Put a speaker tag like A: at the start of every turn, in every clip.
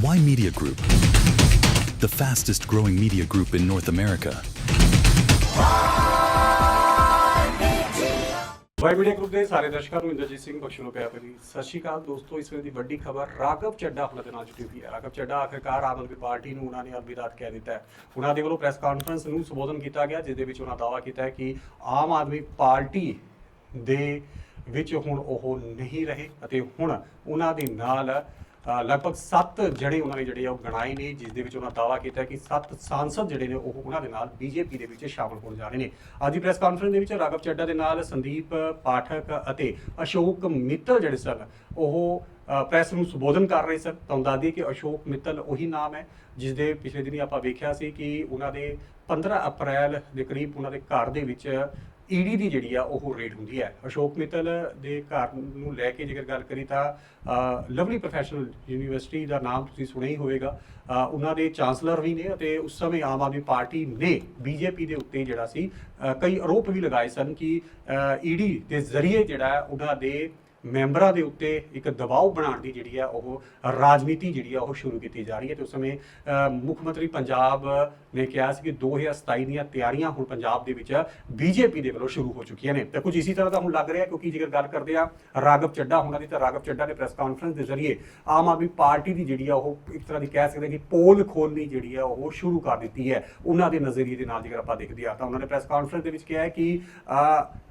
A: Why Media Group? The fastest growing media group in North America.
B: Y media group ਦੇ ਸਾਰੇ ਦਰਸ਼ਕਾਂ ਨੂੰ ਇੰਦਰਜੀਤ ਸਿੰਘ ਬਖਸ਼ਣੋ ਪਿਆ ਭਰੀ ਸਤਿ ਸ਼੍ਰੀ ਅਕਾਲ ਦੋਸਤੋ। ਇਸ ਵੇਲੇ ਦੀ ਵੱਡੀ ਖਬਰ ਰਾਘਵ ਚੱਡਾ ਉਹਨਾਂ ਦੇ ਨਾਲ ਜੁੜੀ ਹੋਈ ਹੈ। ਰਾਘਵ ਚੱਡਾ ਆਖਿਰਕਾਰ ਆਮ ਆਦਮੀ ਪਾਰਟੀ ਨੂੰ ਉਹਨਾਂ ਨੇ ਅਲਵਿਦਾ ਕਹਿ ਦਿੱਤਾ ਹੈ। ਉਹਨਾਂ ਦੇ ਵੱਲੋਂ ਪ੍ਰੈਸ ਕਾਨਫਰੰਸ ਨੂੰ ਸੰਬੋਧਨ ਕੀਤਾ ਗਿਆ, ਜਿਸ ਦੇ ਵਿੱਚ ਉਹਨਾਂ ਦਾਅਵਾ ਕੀਤਾ ਹੈ ਕਿ ਆਮ ਆਦਮੀ ਪਾਰਟੀ ਦੇ ਵਿੱਚ ਹੁਣ ਉਹ ਨਹੀਂ ਰਹੇ ਅਤੇ ਹੁਣ ਉਹਨਾਂ ਦੇ ਨਾਲ ਲਗਭਗ 7 ਜਿਹੜੇ ਉਹਨਾਂ ਨੇ ਜਿਹੜੇ ਆ ਉਹ ਗਣਾਏ ਨੇ, ਜਿਸ ਦੇ ਵਿੱਚ ਉਹਨਾਂ ਦਾਅਵਾ ਕੀਤਾ ਕਿ 7 ਸਾਂਸਦ ਜਿਹੜੇ ਨੇ ਉਹ ਉਹਨਾਂ ਦੇ ਨਾਲ ਬੀਜੇਪੀ ਦੇ ਵਿੱਚ ਸ਼ਾਮਲ ਹੋਣ ਜਾ ਰਹੇ ਨੇ। ਅੱਜ ਦੀ ਪ੍ਰੈਸ ਕਾਨਫਰੰਸ ਦੇ ਵਿੱਚ ਰਾਘਵ ਚੱਡਾ ਦੇ ਨਾਲ ਸੰਦੀਪ ਪਾਠਕ ਅਤੇ ਅਸ਼ੋਕ ਮਿੱਤਲ ਜਿਹੜੇ ਸਨ ਉਹ ਪ੍ਰੈਸ ਨੂੰ ਸੰਬੋਧਨ ਕਰ ਰਹੇ ਸਨ। ਤੁਹਾਨੂੰ ਦੱਸ ਦਈਏ ਕਿ ਅਸ਼ੋਕ ਮਿੱਤਲ ਉਹੀ ਨਾਮ ਹੈ ਜਿਸ ਦੇ ਪਿਛਲੇ ਦਿਨੀ ਆਪਾਂ ਵੇਖਿਆ ਸੀ ਕਿ ਉਹਨਾਂ ਦੇ 15 ਅਪ੍ਰੈਲ ਦੇ ਕਰੀਬ ਉਹਨਾਂ ਦੇ ਘਰ ਦੇ ਵਿੱਚ ਈਡੀ ਦੀ ਜਿਹੜੀ ਆ ਉਹ ਰੇਡ ਹੁੰਦੀ ਹੈ। ਅਸ਼ੋਕ ਮਿੱਤਲ ਦੇ ਘਰ ਨੂੰ ਲੈ ਕੇ ਜੇਕਰ ਗੱਲ ਕਰੀ ਤਾਂ ਲਵਲੀ ਪ੍ਰੋਫੈਸ਼ਨਲ ਯੂਨੀਵਰਸਿਟੀ ਦਾ ਨਾਮ ਤੁਸੀਂ ਸੁਣਿਆ ਹੀ ਹੋਵੇਗਾ। ਉਹਨਾਂ ਦੇ ਚਾਂਸਲਰ ਵੀ ਨੇ ਅਤੇ ਉਸ ਸਮੇਂ ਆਮ ਆਦਮੀ ਪਾਰਟੀ ਨੇ ਬੀਜੇਪੀ ਦੇ ਉੱਤੇ ਜਿਹੜਾ ਸੀ ਕਈ ਆਰੋਪ ਵੀ ਲਗਾਏ ਸਨ ਕਿ ਈਡੀ ਦੇ ਜ਼ਰੀਏ ਜਿਹੜਾ ਉਹਨਾਂ ਦੇ ਮੈਂਬਰਾਂ ਦੇ ਉੱਤੇ ਇੱਕ ਦਬਾਅ ਬਣਾਉਣ ਦੀ ਜਿਹੜੀ ਆ ਉਹ ਰਾਜਨੀਤੀ ਜਿਹੜੀ ਆ ਉਹ ਸ਼ੁਰੂ ਕੀਤੀ ਜਾ ਰਹੀ ਹੈ। ਤੇ ਉਸ ਸਮੇਂ ਮੁੱਖ ਮੰਤਰੀ ਪੰਜਾਬ ਨੇ ਕਿਹਾ ਸੀ ਕਿ 2027 ਦੀਆਂ ਤਿਆਰੀਆਂ ਹੁਣ ਪੰਜਾਬ ਦੇ ਵਿੱਚ ਬੀਜੇਪੀ ਦੇ ਵੱਲੋਂ ਸ਼ੁਰੂ ਹੋ ਚੁੱਕੀਆਂ ਨੇ। ਤੇ ਕੁਝ ਇਸੇ ਤਰ੍ਹਾਂ ਦਾ ਹੁਣ ਲੱਗ ਰਿਹਾ, ਕਿਉਂਕਿ ਜੇਕਰ ਗੱਲ ਕਰਦੇ ਆ ਰਾਘਵ ਚੱਡਾ ਉਹਨਾਂ ਦੀ, ਤਾਂ ਰਾਘਵ ਚੱਡਾ ਨੇ ਪ੍ਰੈਸ ਕਾਨਫਰੰਸ ਦੇ ਜ਼ਰੀਏ ਆਮ ਆਦਮੀ ਪਾਰਟੀ ਦੀ ਜਿਹੜੀ ਆ ਉਹ ਇੱਕ ਤਰ੍ਹਾਂ ਦੀ ਕਹਿ ਸਕਦੇ ਕਿ ਪੋਲ ਖੋਲ੍ਹਣੀ ਜਿਹੜੀ ਆ ਉਹ ਸ਼ੁਰੂ ਕਰ ਦਿੱਤੀ ਹੈ। ਉਹਨਾਂ ਦੇ ਨਜ਼ਰੀਏ ਦੇ ਨਾਲ ਜੇਕਰ ਆਪਾਂ ਦੇਖਦੇ ਆ ਤਾਂ ਉਹਨਾਂ ਨੇ ਪ੍ਰੈਸ ਕਾਨਫਰੰਸ ਦੇ ਵਿੱਚ ਕਿਹਾ ਹੈ ਕਿ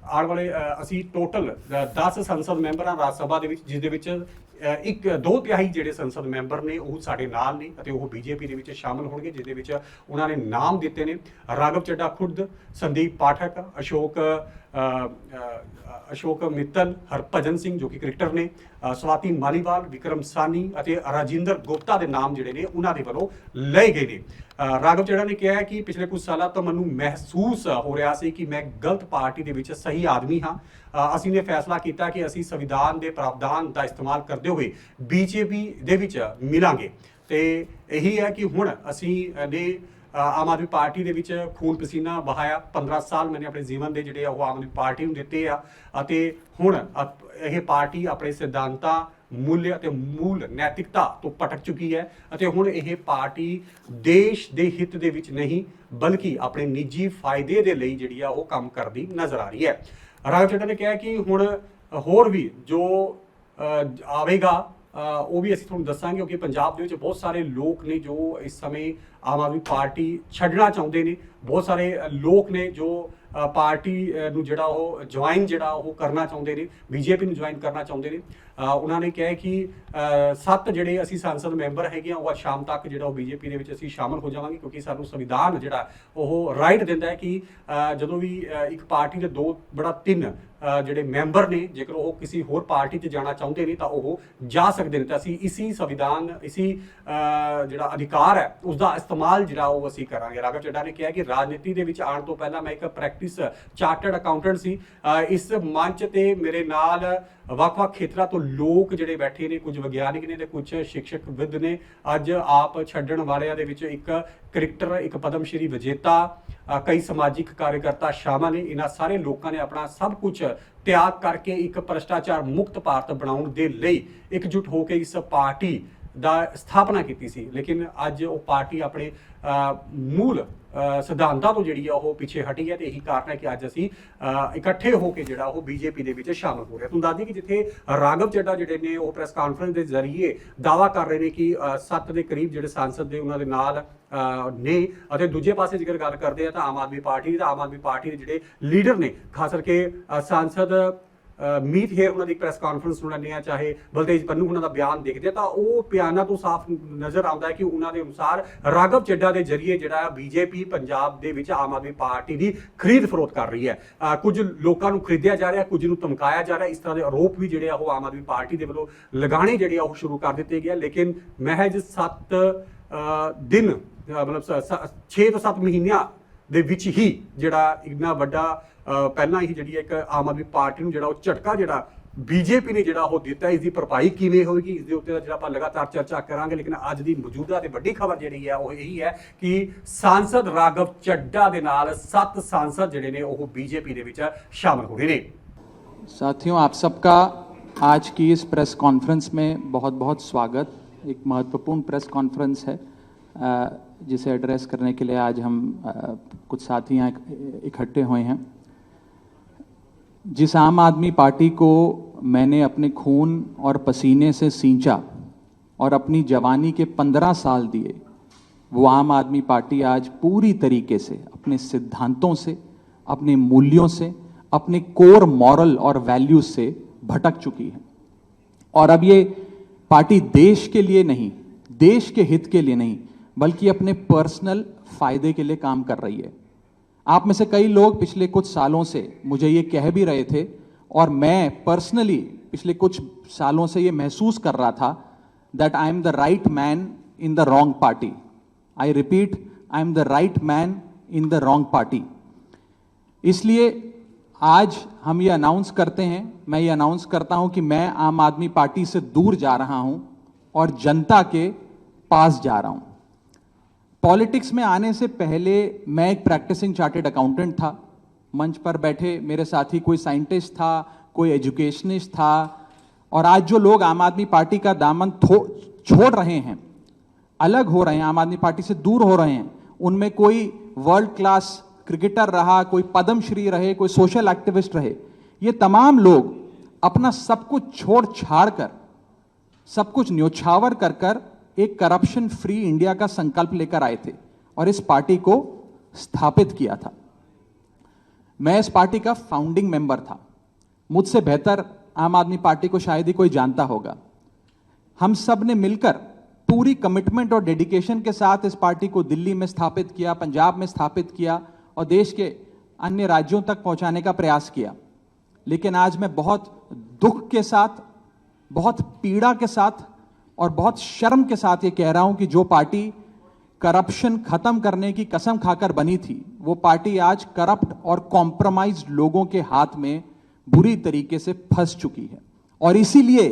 B: ਆਉਣ ਵਾਲੇ ਅਸੀਂ ਟੋਟਲ 10 ਸੰਸਦ ਮੈਂਬਰਾਂ ਰਾਜ ਸਭਾ ਦੇ ਵਿੱਚ, ਜਿਸ ਦੇ ਵਿੱਚ 2/3 ਜਿਹੜੇ ਸੰਸਦ ਮੈਂਬਰ ਨੇ ਉਹ ਸਾਡੇ ਨਾਲ ਨੇ ਅਤੇ ਉਹ ਬੀਜੇਪੀ ਦੇ ਵਿੱਚ ਸ਼ਾਮਲ ਹੋਣਗੇ, ਜਿਸ ਦੇ ਵਿੱਚ ਉਹਨਾਂ ਨੇ ਨਾਮ ਦਿੱਤੇ ਨੇ ਰਾਘਵ ਚੱਡਾ ਖੁਦ, ਸੰਦੀਪ ਪਾਠਕ, ਅਸ਼ੋਕ ਮਿੱਤਲ, ਹਰਭਜਨ ਸਿੰਘ ਜੋ ਕਿ ਕ੍ਰਿਕਟਰ ਨੇ, ਸਵਾਤੀ ਮਾਲੀਵਾਲ, ਵਿਕਰਮ ਸਾਨੀ ਅਤੇ ਰਾਜਿੰਦਰ ਗੁਪਤਾ ਦੇ ਨਾਮ ਜਿਹੜੇ ਨੇ ਉਹਨਾਂ ਦੇ ਵੱਲੋਂ ਲਏ ਗਏ ਨੇ। ਰਾਘਵ ਚੱਡਾ ਨੇ ਕਿਹਾ ਕਿ ਪਿਛਲੇ ਕੁਝ ਸਾਲਾਂ ਤੋਂ ਮੈਨੂੰ ਮਹਿਸੂਸ ਹੋ ਰਿਹਾ ਸੀ ਕਿ ਮੈਂ ਗਲਤ ਪਾਰਟੀ ਦੇ ਵਿੱਚ ਸਹੀ ਆਦਮੀ ਹਾਂ। ਅਸੀਂ ਨੇ ਫੈਸਲਾ ਕੀਤਾ ਕਿ ਅਸੀਂ ਸੰਵਿਧਾਨ ਦੇ ਪ੍ਰਾਵਧਾਨ ਦਾ ਇਸਤੇਮਾਲ ਕਰਦੇ ਹੋਏ ਬੀਜੇਪੀ ਦੇ ਵਿੱਚ ਮਿਲਾਂਗੇ ਤੇ ਇਹੀ ਹੈ ਕਿ ਹੁਣ ਅਸੀਂ ਨੇ ਆਮ ਆਦਮੀ ਪਾਰਟੀ ਦੇ ਵਿੱਚ ਖੂਨ ਪਸੀਨਾ ਬਹਾਇਆ। 15 ਸਾਲ ਮੈंने ਆਪਣੇ ਜੀਵਨ ਦੇ ਜਿਹੜੇ ਉਹ ਆਮ ਆਦਮੀ ਪਾਰਟੀ ਨੂੰ ਦਿੱਤੇ ਆ ਅਤੇ ਹੁਣ ਇਹ ਪਾਰਟੀ ਆਪਣੇ ਸਿਧਾਂਤਾਂ, ਮੁੱਲ ਅਤੇ ਮੂਲ ਨੈਤਿਕਤਾ ਤੋਂ ਭਟਕ ਚੁੱਕੀ ਹੈ ਅਤੇ ਹੁਣ ਇਹ ਪਾਰਟੀ ਦੇਸ਼ ਦੇ ਹਿੱਤ ਦੇ ਵਿੱਚ ਨਹੀਂ ਬਲਕਿ ਆਪਣੇ ਨਿੱਜੀ ਫਾਇਦੇ ਦੇ ਲਈ ਜਿਹੜੀ ਆ ਉਹ ਕੰਮ ਕਰਦੀ ਨਜ਼ਰ ਆ ਰਹੀ ਹੈ। ਰਾਘਵ ਚੱਡਾ ਨੇ ਕਿਹਾ ਕਿ ਹੁਣ ਹੋਰ ਵੀ ਜੋ ਆਵੇਗਾ ਉਹ ਵੀ ਅਸੀਂ ਤੁਹਾਨੂੰ ਦੱਸਾਂਗੇ, ਕਿਉਂਕਿ ਪੰਜਾਬ ਦੇ ਵਿੱਚ ਬਹੁਤ ਸਾਰੇ ਲੋਕ ਨੇ ਜੋ ਇਸ ਸਮੇਂ ਆਮ ਆਦਮੀ ਪਾਰਟੀ ਛੱਡਣਾ ਚਾਹੁੰਦੇ ਨੇ। ਬਹੁਤ ਸਾਰੇ ਲੋਕ ਨੇ ਜੋ ਪਾਰਟੀ ਨੂੰ ਜਿਹੜਾ ਉਹ ਜੁਆਇਨ ਜਿਹੜਾ ਉਹ ਕਰਨਾ ਚਾਹੁੰਦੇ ਨੇ, ਬੀਜੇਪੀ ਨੂੰ ਜੁਆਇਨ ਕਰਨਾ ਚਾਹੁੰਦੇ ਨੇ। ਉਹਨਾਂ ਨੇ ਕਿਹਾ ਕਿ 7 ਜਿਹੜੇ ਅਸੀਂ ਸੰਸਦ ਮੈਂਬਰ ਹੈਗੇ ਆ ਉਹ ਅੱਜ ਸ਼ਾਮ ਤੱਕ ਜਿਹੜਾ ਉਹ ਬੀਜੇਪੀ ਦੇ ਵਿੱਚ ਅਸੀਂ ਸ਼ਾਮਲ ਹੋ ਜਾਵਾਂਗੇ, ਕਿਉਂਕਿ ਸਾਨੂੰ ਸੰਵਿਧਾਨ ਜਿਹੜਾ ਉਹ ਰਾਈਟ ਦਿੰਦਾ ਹੈ ਕਿ ਜਦੋਂ ਵੀ ਇੱਕ ਪਾਰਟੀ ਦੇ 2/3 ਜਿਹੜੇ ਮੈਂਬਰ ਨੇ ਜੇਕਰ ਉਹ ਕਿਸੇ ਹੋਰ ਪਾਰਟੀ 'ਚ ਜਾਣਾ ਚਾਹੁੰਦੇ ਨੇ ਤਾਂ ਉਹ ਜਾ ਸਕਦੇ ਨੇ। ਤਾਂ ਅਸੀਂ ਇਸੀ ਸੰਵਿਧਾਨ, ਇਸੀ ਜਿਹੜਾ ਅਧਿਕਾਰ ਹੈ ਉਸ ਦਾ ਇਸਤੇਮਾਲ ਜਿਹੜਾ ਉਹ ਅਸੀਂ ਕਰਾਂਗੇ। ਰਾਘਵ ਚੱਡਾ ਨੇ ਕਿਹਾ ਕਿ ਰਾਜਨੀਤੀ ਦੇ ਵਿੱਚ ਆਉਣ ਤੋਂ ਪਹਿਲਾਂ ਮੈਂ ਇੱਕ ਪ੍ਰੈਕਟਿਸ ਚਾਰਟਰਡ ਅਕਾਊਂਟੈਂਟ ਸੀ। ਇਸ ਮੰਚ ਤੇ ਮੇਰੇ ਨਾਲ ਵੱਖ-ਵੱਖ ਖੇਤਰਾਂ ਤੋਂ ਲੋਕ ਜਿਹੜੇ ਬੈਠੇ ਨੇ, ਕੁਝ ਵਿਗਿਆਨਿਕ ਨੇ ਤੇ ਕੁਝ ਸ਼ਿਕਸ਼ਕ ਵਿਦ ਨੇ। ਅੱਜ ਆਪ ਛੱਡਣ ਵਾਲਿਆਂ ਦੇ ਵਿੱਚ ਇੱਕ ਕ੍ਰਿਕਟਰ, ਇੱਕ ਪਦਮ ਸ਼੍ਰੀ ਵਿਜੇਤਾ, ਕਈ ਸਮਾਜਿਕ ਕਾਰਜਕਰਤਾ ਸ਼ਾਮਲ ਨੇ। ਇਹਨਾਂ ਸਾਰੇ ਲੋਕਾਂ ਨੇ ਆਪਣਾ ਸਭ ਕੁਝ ਤਿਆਗ ਕਰਕੇ ਇੱਕ ਭ੍ਰਿਸ਼ਟਾਚਾਰ ਮੁਕਤ ਭਾਰਤ ਬਣਾਉਣ ਦੇ ਲਈ ਇਕਜੁੱਟ ਹੋ ਕੇ ਇਸ ਪਾਰਟੀ ਦਾ ਸਥਾਪਨਾ ਕੀਤੀ ਸੀ, ਲੇਕਿਨ ਅੱਜ ਉਹ ਪਾਰਟੀ ਆਪਣੇ ਮੂਲ ਸਿਧਾਂਤਾਂ ਤੋਂ ਜਿਹੜੀ ਆ ਉਹ ਪਿੱਛੇ ਹਟੀ ਹੈ ਤੇ ਇਹੀ ਕਾਰਨ ਹੈ ਕਿ ਅੱਜ ਅਸੀਂ ਇਕੱਠੇ ਹੋ ਕੇ ਜਿਹੜਾ ਉਹ ਬੀਜੇਪੀ ਦੇ ਵਿੱਚ ਸ਼ਾਮਲ ਹੋ ਰਹੇ। ਤੁਹਾਨੂੰ ਦੱਸ ਦਈਏ ਕਿ ਜਿੱਥੇ ਰਾਘਵ ਚੱਡਾ ਜਿਹੜੇ ਨੇ ਉਹ ਪ੍ਰੈਸ ਕਾਨਫਰੰਸ ਦੇ ਜ਼ਰੀਏ ਦਾਅਵਾ ਕਰ ਰਹੇ ਨੇ ਕਿ 7 ਦੇ ਕਰੀਬ ਜਿਹੜੇ ਸਾਂਸਦ ਦੇ ਉਹਨਾਂ ਦੇ ਨਾਲ ਨੇ ਅਤੇ ਦੂਜੇ ਪਾਸੇ ਜੇਕਰ ਗੱਲ ਕਰਦੇ ਆ ਤਾਂ ਆਮ ਆਦਮੀ ਪਾਰਟੀ ਦੇ ਜਿਹੜੇ ਲੀਡਰ ਨੇ, ਖਾਸ ਕਰਕੇ ਸਾਂਸਦ ਮੀਤ ਹੇਰ ਉਹਨਾਂ ਦੀ ਪ੍ਰੈਸ ਕਾਨਫਰੰਸ ਸੁਣਨੇ ਆ, ਚਾਹੇ ਬਲਤੇਜ ਪੰਨੂ ਉਹਨਾਂ ਦਾ ਬਿਆਨ ਦੇਖਦੇ ਤਾਂ ਉਹ ਬਿਆਨਾਂ ਤੋਂ ਸਾਫ਼ ਨਜ਼ਰ ਆਉਂਦਾ ਹੈ ਕਿ ਉਹਨਾਂ ਦੇ ਅਨੁਸਾਰ ਰਾਘਵ ਚੱਡਾ ਦੇ ਜ਼ਰੀਏ ਜਿਹੜਾ ਬੀਜੇਪੀ ਪੰਜਾਬ ਦੇ ਵਿੱਚ ਆਮ ਆਦਮੀ ਪਾਰਟੀ ਦੀ ਖਰੀਦ ਫਰੋਖਤ ਕਰ ਰਹੀ ਹੈ। ਕੁਝ ਲੋਕਾਂ ਨੂੰ ਖਰੀਦਿਆ ਜਾ ਰਿਹਾ, ਕੁਝ ਨੂੰ ਧਮਕਾਇਆ ਜਾ ਰਿਹਾ। ਇਸ ਤਰ੍ਹਾਂ ਦੇ ਆਰੋਪ ਵੀ ਜਿਹੜੇ ਆ ਉਹ ਆਮ ਆਦਮੀ ਪਾਰਟੀ ਦੇ ਵੱਲੋਂ ਲਗਾਉਣੇ ਜਿਹੜੇ ਆ ਉਹ ਸ਼ੁਰੂ ਕਰ ਦਿੱਤੇ ਗਏ। ਲੇਕਿਨ ਮਹਿਜ 7 ਦਿਨ ਮਤਲਬ 6 ਤੋਂ 7 ਮਹੀਨਿਆਂ ਦੇ ਵਿੱਚ ਹੀ ਜਿਹੜਾ ਇੰਨਾ ਵੱਡਾ ਪਹਿਲਾਂ ਹੀ ਜਿਹੜੀ ਇੱਕ ਆਮ ਆਦਮੀ ਪਾਰਟੀ ਨੂੰ ਜਿਹੜਾ ਉਹ ਝਟਕਾ ਜਿਹੜਾ ਬੀਜੇਪੀ ਨੇ ਜਿਹੜਾ ਉਹ ਦਿੱਤਾ, ਇਸ ਦੀ ਭਰਪਾਈ ਕਿਵੇਂ ਹੋਵੇਗੀ ਇਸ ਦੇ ਉੱਤੇ ਜਿਹੜਾ ਆਪਾਂ ਲਗਾਤਾਰ ਚਰਚਾ ਕਰਾਂਗੇ। ਲੇਕਿਨ ਅੱਜ ਦੀ ਮੌਜੂਦਾ ਤੇ ਵੱਡੀ ਖਬਰ ਜਿਹੜੀ ਹੈ ਉਹ ਇਹੀ ਹੈ ਕਿ सांसद राघव चड्डा ਦੇ ਨਾਲ 7 सांसद ਜਿਹੜੇ ਨੇ ਉਹ ਬੀਜੇਪੀ ਦੇ ਵਿੱਚ शामिल हो रहे हैं।
C: साथियों, आप सबका आज की इस प्रेस कॉन्फ्रेंस में बहुत बहुत स्वागत। एक महत्वपूर्ण प्रेस कॉन्फ्रेंस है जिसे एड्रेस करने के लिए आज हम कुछ साथी यहाँ इकट्ठे हुए हैं। जिस आम आदमी पार्टी को मैंने अपने खून और पसीने से सींचा और अपनी जवानी के 15 साल दिए, वो आम आदमी पार्टी आज पूरी तरीके से अपने सिद्धांतों से, अपने मूल्यों से, अपने कोर मॉरल और वैल्यूज से भटक चुकी है। और अब ये पार्टी देश के लिए नहीं, देश के हित के लिए नहीं, बल्कि अपने पर्सनल फायदे के लिए काम कर रही है। आप में से कई लोग पिछले कुछ सालों से मुझे ये कह भी रहे थे और मैं पर्सनली पिछले कुछ सालों से ये महसूस कर रहा था that I am the right man in the wrong party. I repeat, I am the right man in the wrong party. इसलिए आज हम ये अनाउंस करते हैं, मैं ये अनाउंस करता हूं कि मैं आम आदमी पार्टी से दूर जा रहा हूं और जनता के पास जा रहा हूं। पॉलिटिक्स में आने से पहले मैं एक प्रैक्टिसिंग चार्टर्ड अकाउंटेंट था। मंच पर बैठे मेरे साथी कोई साइंटिस्ट था, कोई एजुकेशनिस्ट था, और आज जो लोग आम आदमी पार्टी का दामन छोड़ रहे हैं, अलग हो रहे हैं, आम आदमी पार्टी से दूर हो रहे हैं, उनमें कोई वर्ल्ड क्लास क्रिकेटर रहा, कोई पद्मश्री रहे, कोई सोशल एक्टिविस्ट रहे, ये तमाम लोग अपना सब कुछ छोड़ छाड़ कर, सब कुछ न्योछावर कर कर एक करप्शन फ्री इंडिया का संकल्प लेकर आए थे और इस पार्टी को स्थापित किया था। मैं इस पार्टी का फाउंडिंग मेंबर था। मुझसे बेहतर आम आदमी पार्टी को शायद ही कोई जानता होगा। हम सब ने मिलकर पूरी कमिटमेंट और डेडिकेशन के साथ इस पार्टी को दिल्ली में स्थापित किया, पंजाब में स्थापित किया और देश के अन्य राज्यों तक पहुंचाने का प्रयास किया। लेकिन आज मैं बहुत दुख के साथ, बहुत पीड़ा के साथ और बहुत शर्म के साथ ये कह रहा हूं कि जो पार्टी करप्शन खत्म करने की कसम खाकर बनी थी, वो पार्टी आज करप्ट और कॉम्प्रोमाइज्ड लोगों के हाथ में बुरी तरीके से फंस चुकी है। और इसीलिए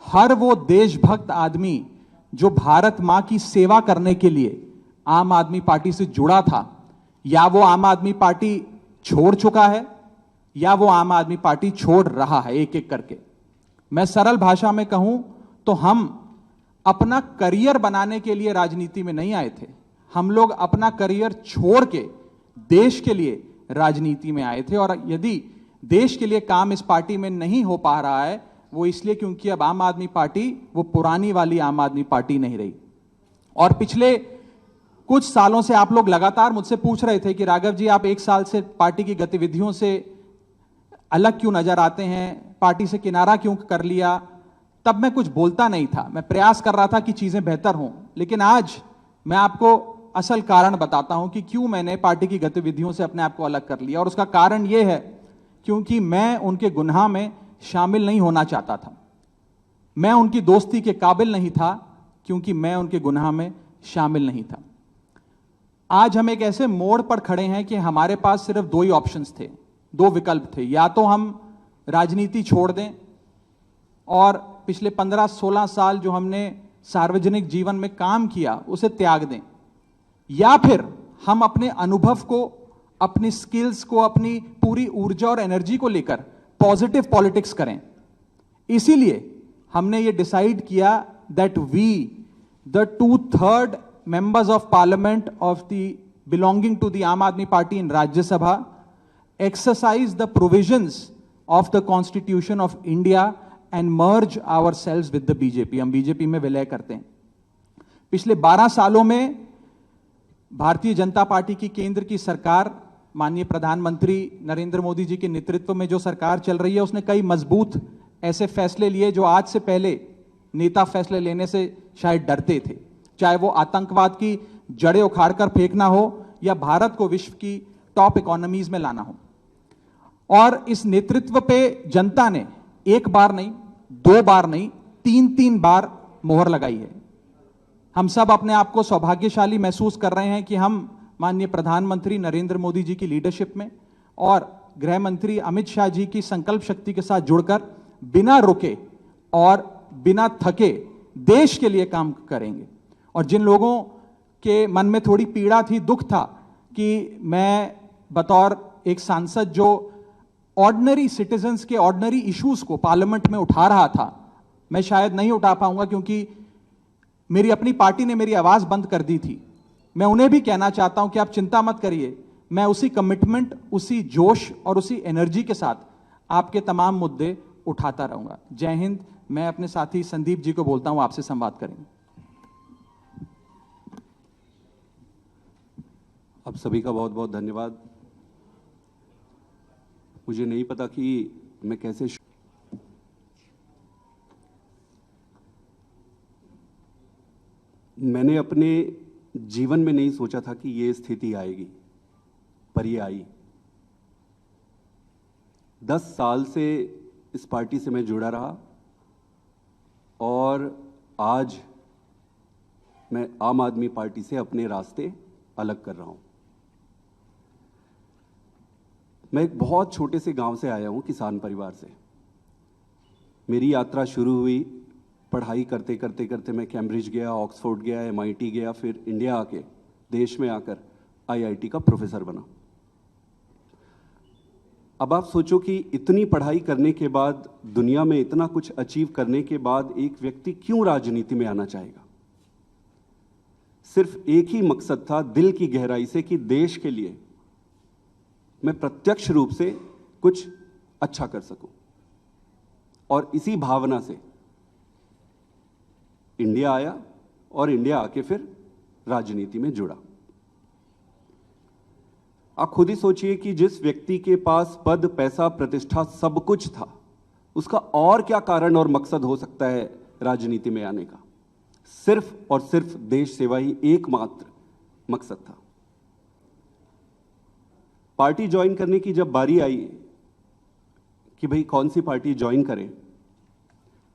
C: हर वो देशभक्त आदमी जो भारत मां की सेवा करने के लिए आम आदमी पार्टी से जुड़ा था, या वो आम आदमी पार्टी छोड़ चुका है या वो आम आदमी पार्टी छोड़ रहा है एक एक करके। मैं सरल भाषा में कहूं तो हम अपना करियर बनाने के लिए राजनीति में नहीं आए थे। हम लोग अपना करियर छोड़ के देश के लिए राजनीति में आए थे। और यदि देश के लिए काम इस पार्टी में नहीं हो पा रहा है, वो इसलिए क्योंकि अब आम आदमी पार्टी वो पुरानी वाली आम आदमी पार्टी नहीं रही। और पिछले कुछ सालों से आप लोग लगातार मुझसे पूछ रहे थे कि राघव जी, आप एक साल से पार्टी की गतिविधियों से अलग क्यों नजर आते हैं, पार्टी से किनारा क्यों कर लिया। तब मैं कुछ बोलता नहीं था, मैं प्रयास कर रहा था कि चीजें बेहतर हों। लेकिन आज मैं आपको असल कारण बताता हूं कि क्यों मैंने पार्टी की गतिविधियों से अपने आप को अलग कर लिया। और उसका कारण यह है क्योंकि मैं उनके गुनाह में शामिल नहीं होना चाहता था। मैं उनकी दोस्ती के काबिल नहीं था क्योंकि मैं उनके गुनाह में शामिल नहीं था। आज हम एक ऐसे मोड़ पर खड़े हैं कि हमारे पास सिर्फ दो ही ऑप्शंस थे, दो विकल्प थे। या तो हम राजनीति छोड़ दें और पिछले 15-16 साल जो हमने सार्वजनिक जीवन में काम किया उसे त्याग दें, या फिर हम अपने अनुभव को, अपनी स्किल्स को, अपनी पूरी ऊर्जा और एनर्जी को लेकर पॉजिटिव पॉलिटिक्स करें। इसीलिए हमने ये डिसाइड किया that we the 2/3 members of parliament of the belonging to the Aam Aadmi Party in Rajya Sabha exercise the provisions of the Constitution of India and merge ourselves with the BJP। हम BJP में विलय करते हैं। पिछले 12 सालों में Bharatiya Janata party की केंद्र की सरकार, माननीय प्रधानमंत्री नरेंद्र मोदी जी के नेतृत्व में जो सरकार चल रही है, उसने कई मजबूत ऐसे फैसले लिए जो आज से पहले नेता फैसले लेने से शायद डरते थे। चाहे वो आतंकवाद की जड़ें उखाड़कर फेंकना हो या भारत को विश्व की टॉप इकोनॉमीज में लाना हो। और इस नेतृत्व पे जनता ने एक बार नहीं, दो बार नहीं, 3-3 बार मोहर लगाई है। हम सब अपने आप को सौभाग्यशाली महसूस कर रहे हैं कि हम माननीय प्रधानमंत्री नरेंद्र मोदी जी की लीडरशिप में और गृह मंत्री अमित शाह जी की संकल्प शक्ति के साथ जुड़कर बिना रुके और बिना थके देश के लिए काम करेंगे। और जिन लोगों के मन में थोड़ी पीड़ा थी, दुख था कि मैं बतौर एक सांसद जो ऑर्डिनरी सिटीजन्स के ऑर्डिनरी इश्यूज को पार्लियामेंट में उठा रहा था, मैं शायद नहीं उठा पाऊंगा क्योंकि मेरी अपनी पार्टी ने मेरी आवाज बंद कर दी थी। मैं उन्हें भी कहना चाहता हूं कि आप चिंता मत करिए, मैं उसी कमिटमेंट, उसी जोश और उसी एनर्जी के साथ आपके तमाम मुद्दे उठाता रहूंगा। जय हिंद। मैं अपने साथी संदीप जी को बोलता हूं, आपसे संवाद करेंगे।
D: आप सभी का बहुत बहुत धन्यवाद। मुझे नहीं पता कि मैं कैसे मैंने अपने जीवन में नहीं सोचा था कि ये स्थिति आएगी, पर ये आई। 10 साल से इस पार्टी से मैं जुड़ा रहा और आज मैं आम आदमी पार्टी से अपने रास्ते अलग कर रहा हूं। मैं एक बहुत छोटे से गांव से आया हूं, किसान परिवार से। मेरी यात्रा शुरू हुई पढ़ाई करते करते करते। मैं कैम्ब्रिज गया, ऑक्सफोर्ड गया, MIT गया, फिर इंडिया आके देश में आकर IIT का प्रोफेसर बना। अब आप सोचो कि इतनी पढ़ाई करने के बाद, दुनिया में इतना कुछ अचीव करने के बाद एक व्यक्ति क्यों राजनीति में आना चाहेगा? सिर्फ एक ही मकसद था दिल की गहराई से कि देश के लिए मैं प्रत्यक्ष रूप से कुछ अच्छा कर सकूं। और इसी भावना से इंडिया आया और इंडिया आके फिर राजनीति में जुड़ा। आप खुद ही सोचिए कि जिस व्यक्ति के पास पद, पैसा, प्रतिष्ठा सब कुछ था, उसका और क्या कारण और मकसद हो सकता है राजनीति में आने का? सिर्फ और सिर्फ देश सेवा ही एकमात्र मकसद था। पार्टी ज्वाइन करने की जब बारी आई कि भाई कौन सी पार्टी ज्वाइन करें,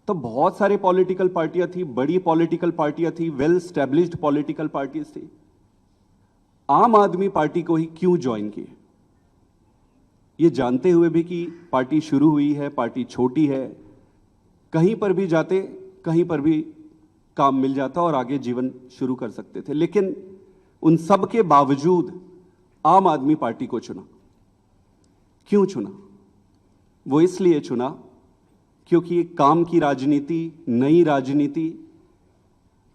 D: तो बहुत सारे पॉलिटिकल पार्टियां थी, बड़ी पॉलिटिकल पार्टियां थी, वेल स्टैब्लिश्ड पॉलिटिकल पार्टीज थी। आम आदमी पार्टी को ही क्यों ज्वाइन किए? ये जानते हुए भी कि पार्टी शुरू हुई है, पार्टी छोटी है, कहीं पर भी जाते कहीं पर भी काम मिल जाता और आगे जीवन शुरू कर सकते थे। लेकिन उन सब के बावजूद आम आदमी पार्टी को चुना। क्यों चुना? वो इसलिए चुना क्योंकि एक काम की राजनीति, नई राजनीति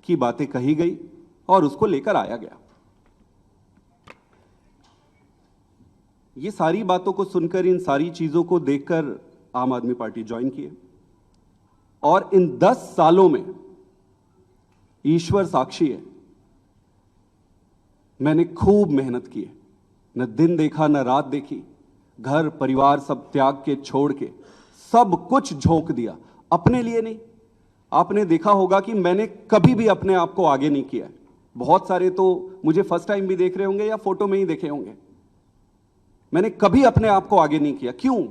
D: की बातें कही गई और उसको लेकर आया गया। ये सारी बातों को सुनकर, इन सारी चीजों को देखकर आम आदमी पार्टी ज्वाइन किए। और इन 10 सालों में ईश्वर साक्षी है, मैंने खूब मेहनत की है। न दिन देखा न रात देखी, घर परिवार सब त्याग के, छोड़ के सब कुछ झोंक दिया। अपने लिए नहीं। आपने देखा होगा कि मैंने कभी भी अपने आप को आगे नहीं किया है। बहुत सारे तो मुझे फर्स्ट टाइम भी देख रहे होंगे या फोटो में ही देखे होंगे। मैंने कभी अपने आप को आगे नहीं किया। क्यों?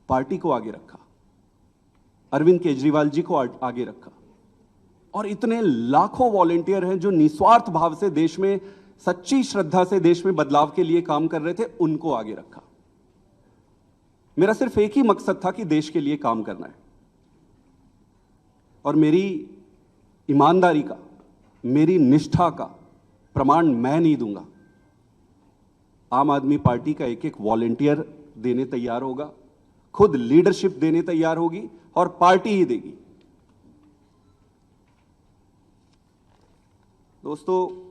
D: पार्टी को आगे रखा, अरविंद केजरीवाल जी को आगे रखा। और इतने लाखों वॉलंटियर हैं जो निस्वार्थ भाव से देश में, सच्ची श्रद्धा से देश में बदलाव के लिए काम कर रहे थे, उनको आगे रखा। मेरा सिर्फ एक ही मकसद था कि देश के लिए काम करना है। और मेरी ईमानदारी का, मेरी निष्ठा का प्रमाण मैं नहीं दूंगा। आम आदमी पार्टी का एक एक वॉलंटियर देने तैयार होगा, खुद लीडरशिप देने तैयार होगी और पार्टी ही देगी। दोस्तों,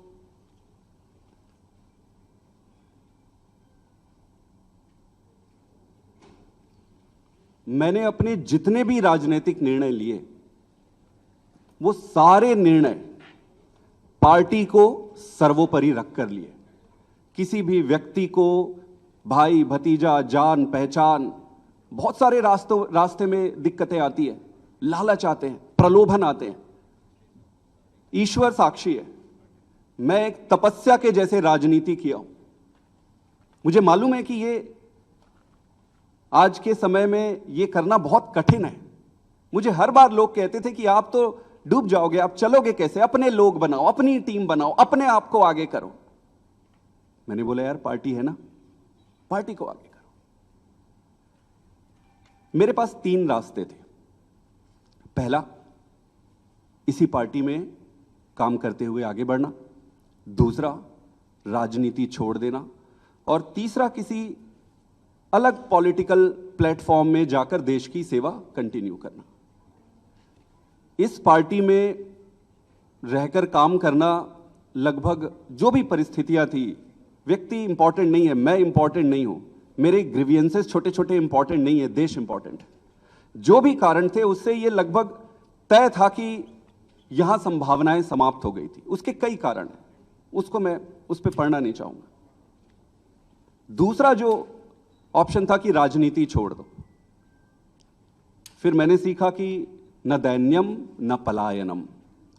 D: मैंने अपने जितने भी राजनीतिक निर्णय लिए, वो सारे निर्णय पार्टी को सर्वोपरि रखकर लिए। किसी भी व्यक्ति को भाई, भतीजा, जान पहचान, बहुत सारे रास्ते में दिक्कतें आती है, लालच आते हैं, प्रलोभन आते हैं। ईश्वर साक्षी है, मैं एक तपस्या के जैसे राजनीति किया हूं। मुझे मालूम है कि ये आज के समय में ये करना बहुत कठिन है। मुझे हर बार लोग कहते थे कि आप तो डूब जाओगे, आप चलोगे कैसे? अपने लोग बनाओ, अपनी टीम बनाओ, अपने आप को आगे करो। मैंने बोला यार, पार्टी है ना, पार्टी को आगे करो। मेरे पास 3 रास्ते थे। पहला, इसी पार्टी में काम करते हुए आगे बढ़ना। दूसरा, राजनीति छोड़ देना। और तीसरा, किसी अलग पॉलिटिकल प्लेटफॉर्म में जाकर देश की सेवा कंटिन्यू करना। इस पार्टी में रहकर काम करना, लगभग जो भी परिस्थितियां थी, व्यक्ति इंपॉर्टेंट नहीं है, मैं इंपॉर्टेंट नहीं हूं, मेरे ग्रीवियंसेस छोटे छोटे इंपॉर्टेंट नहीं है, देश इंपॉर्टेंट है। जो भी कारण थे उससे ये लगभग तय था कि यहां संभावनाएं समाप्त हो गई थी। उसके कई कारण हैं, उसको मैं उस पर पढ़ना नहीं चाहूंगा। दूसरा जो ऑप्शन था कि राजनीति छोड़ दो, फिर मैंने सीखा कि न दैन्यम न पलायनम।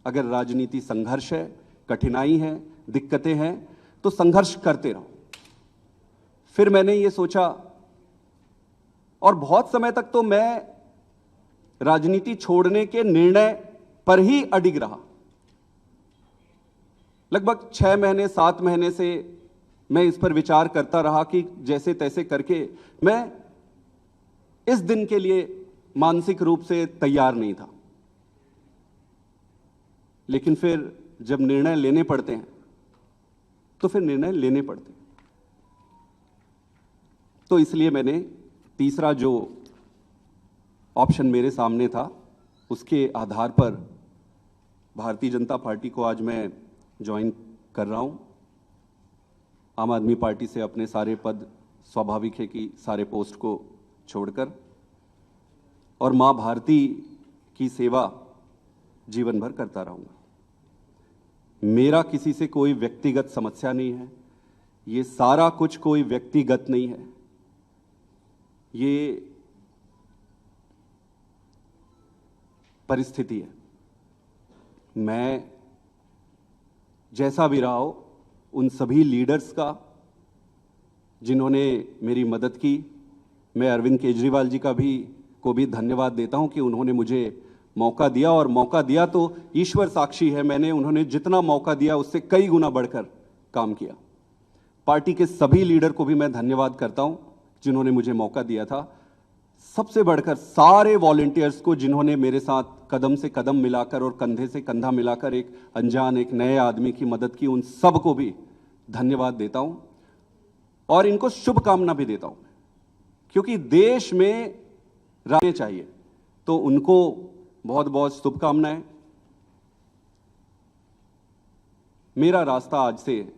D: अगर राजनीति संघर्ष है, कठिनाई है, दिक्कतें हैं, तो संघर्ष करते रहो। फिर मैंने ये सोचा, और बहुत समय तक तो मैं राजनीति छोड़ने के निर्णय पर ही अडिग रहा। लगभग 6 महीने 7 महीने से मैं इस पर विचार करता रहा कि जैसे तैसे करके मैं इस दिन के लिए मानसिक रूप से तैयार नहीं था। लेकिन फिर जब निर्णय लेने पड़ते हैं तो फिर निर्णय लेने पड़ते हैं। तो इसलिए मैंने तीसरा जो ऑप्शन मेरे सामने था, उसके आधार पर भारतीय जनता पार्टी को आज मैं ज्वाइन कर रहा हूं। आम आदमी पार्टी से अपने सारे पद, स्वाभाविक है कि सारे पोस्ट को छोड़कर, और मां भारती की सेवा जीवन भर करता रहूंगा। मेरा किसी से कोई व्यक्तिगत समस्या नहीं है, ये सारा कुछ कोई व्यक्तिगत नहीं है, ये परिस्थिति है। मैं जैसा भी रहा हो, उन सभी लीडर्स का जिन्होंने मेरी मदद की, मैं अरविंद केजरीवाल जी को भी धन्यवाद देता हूं कि उन्होंने मुझे मौका दिया, और मौका दिया तो ईश्वर साक्षी है, मैंने उन्होंने जितना मौका दिया उससे कई गुना बढ़कर काम किया। पार्टी के सभी लीडर को भी मैं धन्यवाद करता हूं जिन्होंने मुझे मौका दिया था। सबसे बढ़कर सारे वॉलंटियर्स को जिन्होंने मेरे साथ कदम से कदम मिलाकर और कंधे से कंधा मिलाकर एक अनजान, एक नए आदमी की मदद की, उन सबको भी धन्यवाद देता हूं और इनको शुभकामना भी देता हूं, क्योंकि देश में रहने चाहिए। तो उनको बहुत बहुत शुभकामनाएं। मेरा रास्ता आज से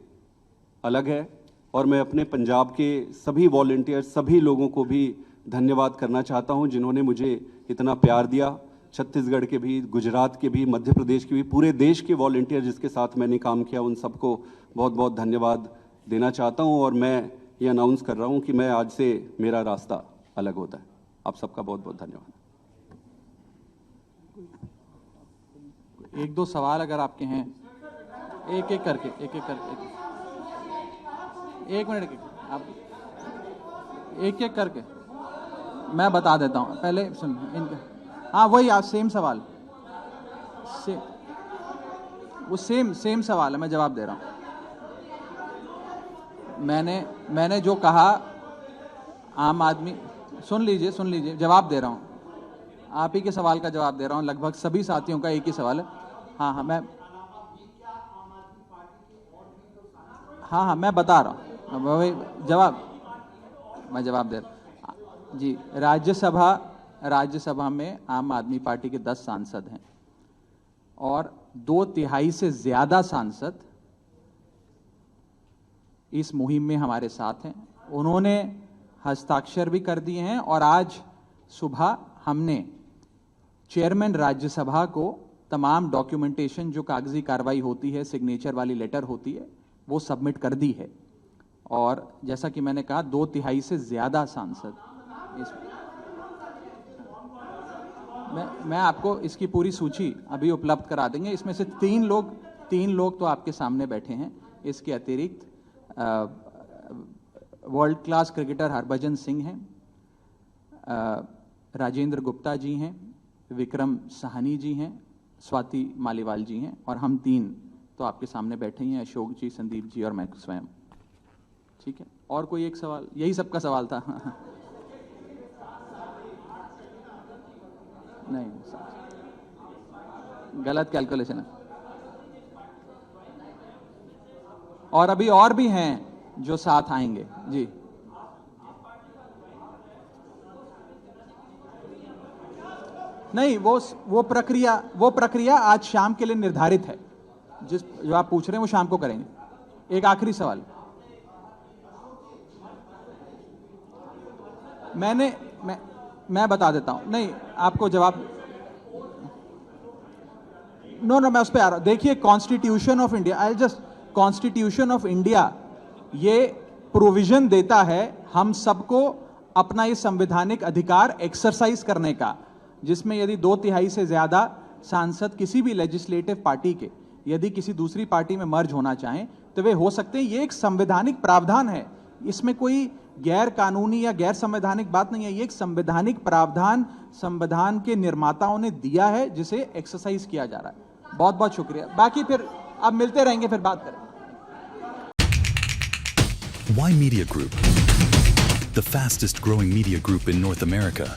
D: अलग है और मैं अपने पंजाब के सभी वॉलंटियर, सभी लोगों को भी धन्यवाद करना चाहता हूं जिन्होंने मुझे इतना प्यार दिया। छत्तीसगढ़ के भी, गुजरात के भी, मध्य प्रदेश के भी, पूरे देश के वॉलंटियर जिसके साथ मैंने काम किया, उन सबको बहुत बहुत धन्यवाद देना चाहता हूं। और मैं ये अनाउंस कर रहा हूं कि मैं आज से मेरा रास्ता अलग होता है। आप सबका बहुत बहुत धन्यवाद।
C: एक दो सवाल अगर आपके हैं, एक एक करके एक मिनट आप एक एक करके मैं बता देता हूं। पहले सुन इनका, हाँ वही आप सेम सवाल, वो सेम सवाल है, मैं जवाब दे रहा हूं। मैंने जो कहा, आम आदमी, सुन लीजिए, जवाब दे रहा हूं। आप ही के सवाल का जवाब दे रहा हूं। लगभग सभी साथियों का एक ही सवाल है। हाँ मैं बता रहा हूं, मैं जवाब दे रहा हूं जी। राज्यसभा में आम आदमी पार्टी के 10 सांसद हैं और 2/3 से ज्यादा सांसद इस मुहिम में हमारे साथ हैं। उन्होंने हस्ताक्षर भी कर दिए हैं और आज सुबह हमने चेयरमैन राज्यसभा को तमाम डॉक्यूमेंटेशन, जो कागजी कार्रवाई होती है, सिग्नेचर वाली लेटर होती है, वो सबमिट कर दी है। और जैसा कि मैंने कहा, 2/3 से ज्यादा सांसद मैं आपको इसकी पूरी सूची अभी उपलब्ध करा देंगे। इसमें से 3 लोग तो आपके सामने बैठे हैं। इसके अतिरिक्त world class cricketer Harbhajan Singh हैं, राजेंद्र गुप्ता जी हैं, विक्रम साहनी जी हैं, स्वाति मालीवाल जी हैं, और हम 3 तो आपके सामने बैठे ही हैं, अशोक जी, संदीप जी और मैं स्वयं। ठीक है, और कोई एक सवाल? यही सबका सवाल था। नहीं, गलत कैलकुलेशन है। और अभी और भी हैं जो साथ आएंगे जी। नहीं, वो प्रक्रिया आज शाम के लिए निर्धारित है। जो आप पूछ रहे हैं वो शाम को करेंगे। एक आखिरी सवाल, मैं बता देता हूं, नहीं आपको जवाब, नो मैं उस पर आ रहा हूं। देखिए constitution of India, I just, constitution of India ये प्रोविजन देता है हम सबको अपना ये संवैधानिक अधिकार एक्सरसाइज करने का, जिसमें यदि 2/3 से ज्यादा सांसद किसी भी लेजिस्लेटिव पार्टी के यदि किसी दूसरी पार्टी में मर्ज होना चाहें तो वे हो सकते हैं। ये एक संवैधानिक प्रावधान है, इसमें कोई गैर कानूनी या गैर संवैधानिक बात नहीं है। ये एक संवैधानिक प्रावधान संविधान के निर्माताओं ने दिया है जिसे एक्सरसाइज किया जा रहा है। बहुत बहुत शुक्रिया। बाकी फिर अब मिलते रहेंगे, फिर बात करें।
A: Why Media Group? The fastest growing media group in North America.